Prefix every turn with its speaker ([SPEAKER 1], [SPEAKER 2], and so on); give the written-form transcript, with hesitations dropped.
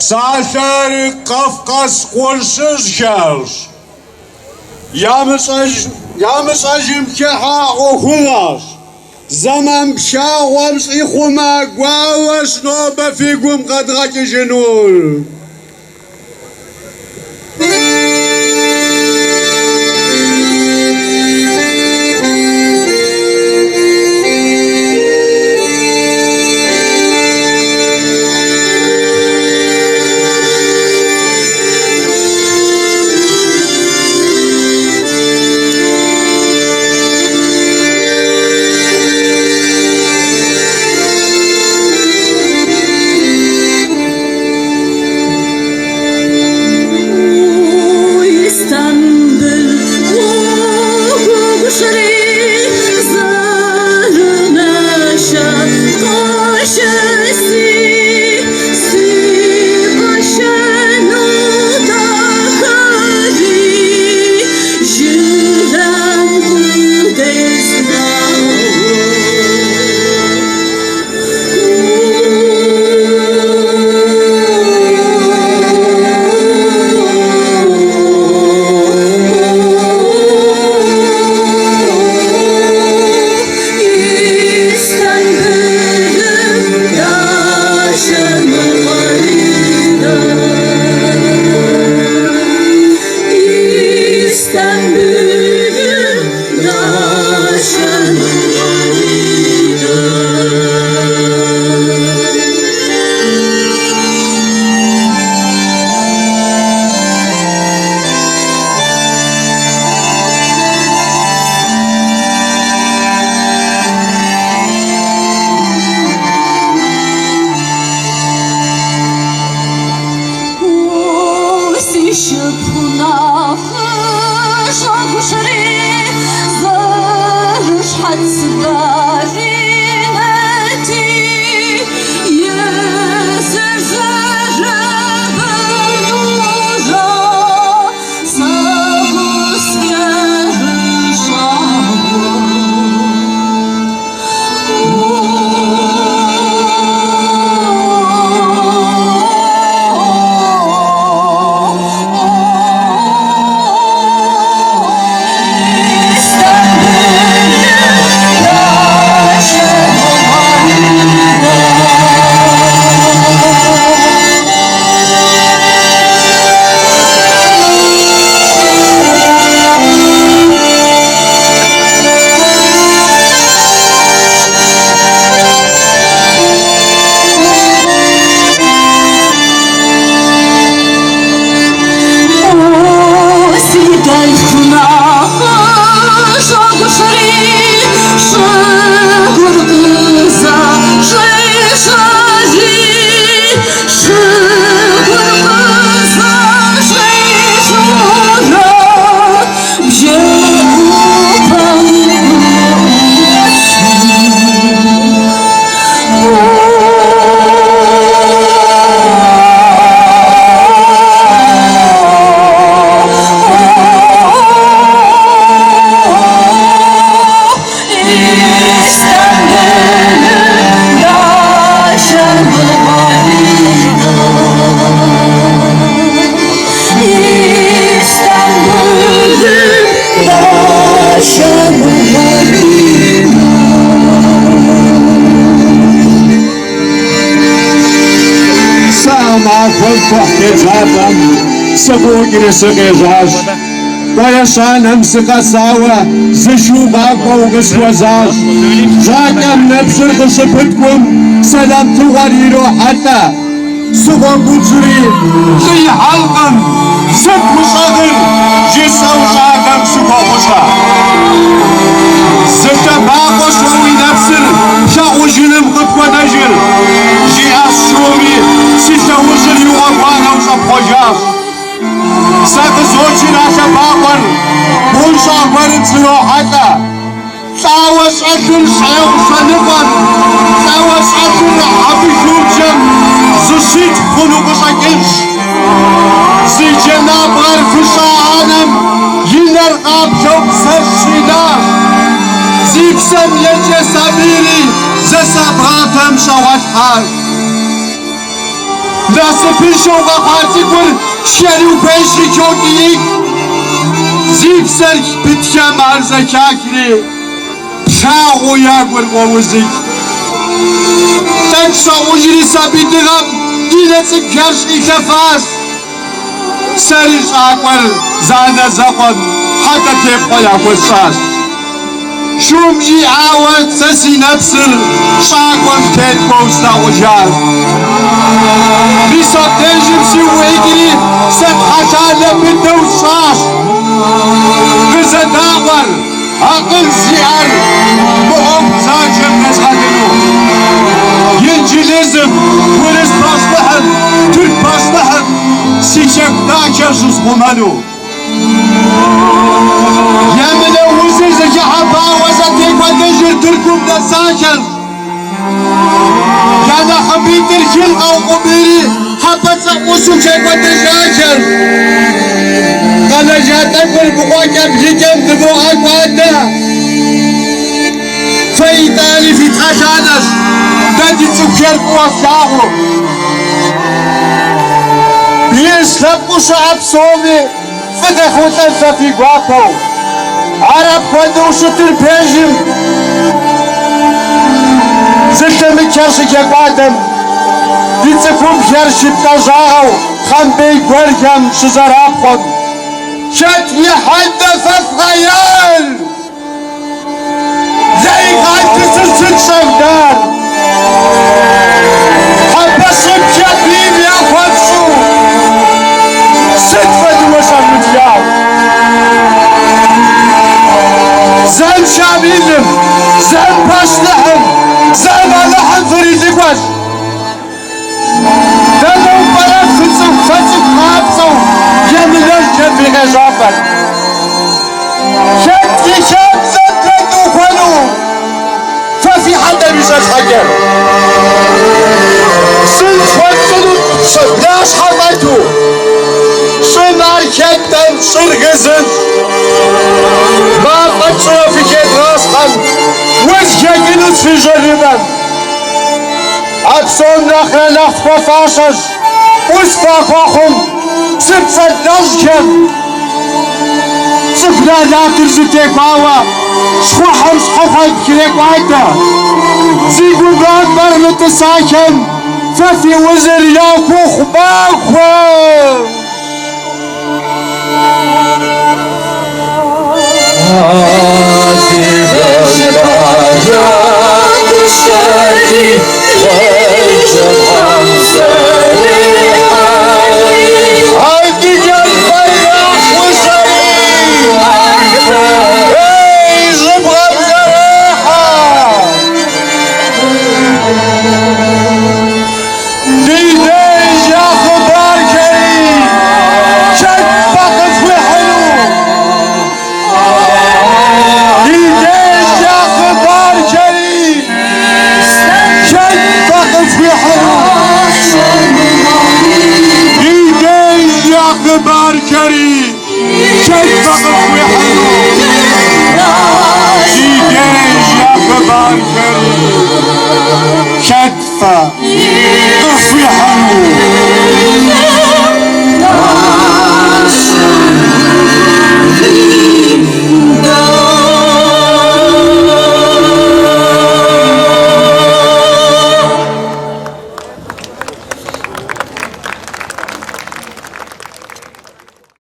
[SPEAKER 1] Saşarı Kafkas kolsuz kels. Yamısacım ki ha okulas. Zaman bşağımız ikuma guavas no befigum kadraki jenul.
[SPEAKER 2] Сагугири сагежаж, Баяшанам сыкасауа, Зышуга каугысвазаж, Жакам непшыргы шыпыткум, Салам тугариро хата, Суга буджури, Жи халкым, Зык мышагыр, Жисау жагам суга мыша. Зыта бақош уи напсыр, Ша ужиным кыпкадажыр, Жи асшуми, Сиса ужыр юга багам шапхожаш. Sakız için aşağı bağır, bunca varın sıra hatta. Savaş akıl sayı sanıpan, savaş akıl abi kurcam, zışit kuluğuşa genç. Zicena var fışağanım, yiner kapçok sırşidar. Zipsem yece sabiri, zesabratem şavat har. ناس بيشو غفاتي قول شاري وبيشي كوكيك زيب سرك بتكام عرزكاكري شاغو ياقول ووزيك تنسى وجري سابيت غم دينتك كرشي كفاس سريش أقول زانا زقن حتى تبقى ياقول ساس شومجي عاود سسي نفسر شاقن تيت بوستا وجار بيسا تنجم سيوهيكري ست حشالة بدو شاش بزداغر عقل زيار مهم زاجم نزغدنو ينجلزم ورز باشلحن ترك باشلحن سيشك داكرشوز خمانو يمن وزر زكي حبا وزتك ودجر تركم نساكر يانا حبيت الجل او قبيري حبت سقوسو شك ودجاكر قال جاتك والبقواكب جيكم دبوعك وادا فايتاني في تخشانش دادي تسكر قوافشاهو بيسلبقو شعب صومي فتحو تنفى في قواكو عرب كودو شتر بيجم زلت مكرشك يا قادم ديتكم بيرشي بتجاهو خم بي قرقم شزرابكم شت يحدث في غيال زي قاعد تسلسل شغدان حبس بكتبيب يا فنسو ستفد وشم متياو زن شاميلم زن باش لحم زن لحم فريدك وش دلو برا خلصو فتك خابصو يملل كفي غجافك شتي شمسة تدوخنو ففي حدا بيشاش حجر سنت فنسلو شبلاش حماتو شمار كتن شرقزن ما قدشو في كيد راسخن وزكا جنوز في جربن عبسون نخرا نخت بفاشش وزفاق وخم سبسد نزكن سفلا لا ترزتك واوا شخوحم شخوحي بكريك وايتا زيقو بان برمت ساكن ففي وزر ياكو خباكو باركري كيف تقف ويحلو جيجيش يا باركري كتفة قف ويحلو